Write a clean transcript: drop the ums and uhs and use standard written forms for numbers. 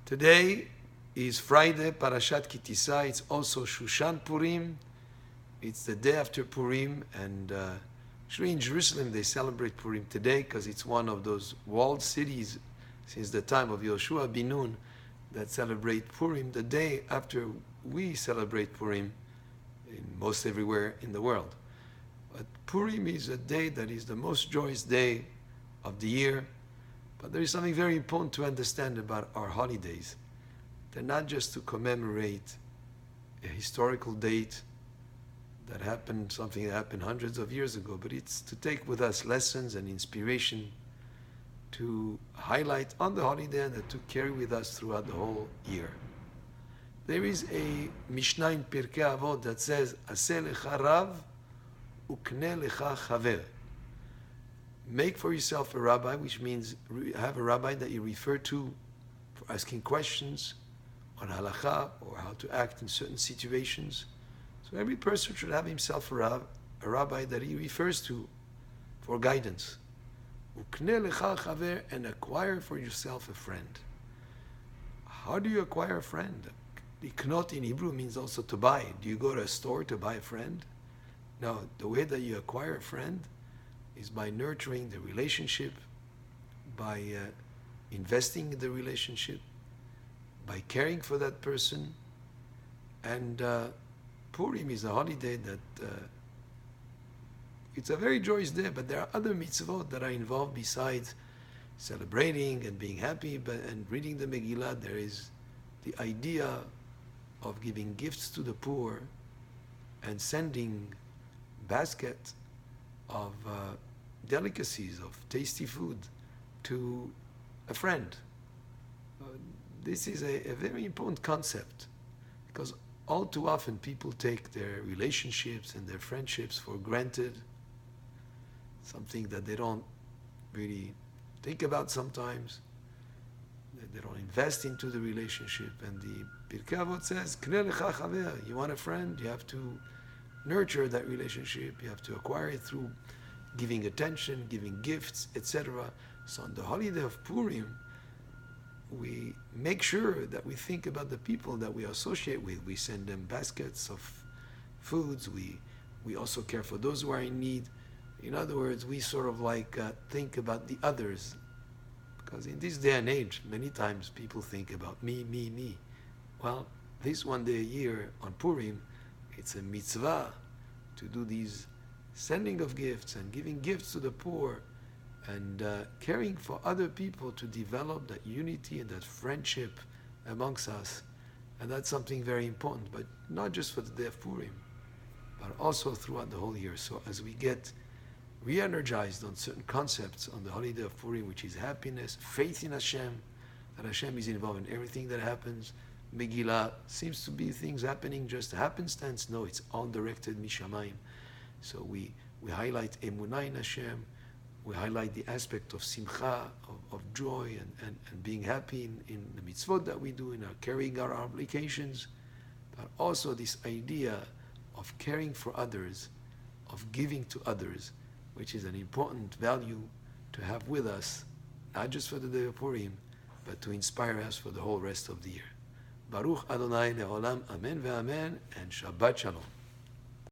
Today is Friday, Parashat Tissa. It's also Shushan Purim. It's the day after Purim, and actually in Jerusalem they celebrate Purim today because it's one of those walled cities since the time of Yoshua bin Nun that celebrate Purim the day after we celebrate Purim in most everywhere in the world. But Purim is a day that is the most joyous day of the year. But there is something very important to understand about our holidays. They're not just to commemorate a historical date that happened, something that happened hundreds of years ago, but it's to take with us lessons and inspiration to highlight on the holiday and to carry with us throughout the whole year. There is a Mishnah in Pirkei Avot that says, Aseh lecha rav ukne lecha chaver. Make for yourself a rabbi, which means have a rabbi that you refer to for asking questions on halakha or how to act in certain situations. So every person should have himself a rabbi that he refers to for guidance. Ukne lecha chaver, and acquire for yourself a friend. How do you acquire a friend? Liknot in Hebrew means also to buy. Do you go to a store to buy a friend? No, the way that you acquire a friend is by nurturing the relationship, by investing in the relationship, by caring for that person. And Purim is a holiday that it's a very joyous day, but there are other mitzvot that are involved besides celebrating and being happy and reading the Megillah. There is the idea of giving gifts to the poor and sending baskets of delicacies, of tasty food to a friend. This is a very important concept, because all too often people take their relationships and their friendships for granted, something that they don't really think about sometimes. They don't invest into the relationship. And the Pirkei Avot says, Knei lecha chaver. You want a friend, you have to nurture that relationship, you have to acquire it through giving attention, giving gifts, etc. So on the holiday of Purim, we make sure that we think about the people that we associate with. We send them baskets of foods. We also care for those who are in need. In other words, we sort of think about the others. Because in this day and age, many times people think about me, me, me. Well, this one day a year on Purim, it's a mitzvah to do these sending of gifts and giving gifts to the poor and caring for other people to develop that unity and that friendship amongst us. And that's something very important, but not just for the day of Purim, but also throughout the whole year. So as we get re-energized on certain concepts on the holiday of Purim, which is happiness, faith in Hashem, that Hashem is involved in everything that happens. Megillah seems to be things happening just happenstance. No, it's all directed mishamayim. So we highlight emunah in Hashem, we highlight the aspect of simcha, of joy and being happy in the mitzvot that we do, in our carrying our obligations, but also this idea of caring for others, of giving to others, which is an important value to have with us, not just for the day of Purim, but to inspire us for the whole rest of the year. Baruch Adonai Le'olam, Amen ve'Amen, and Shabbat Shalom.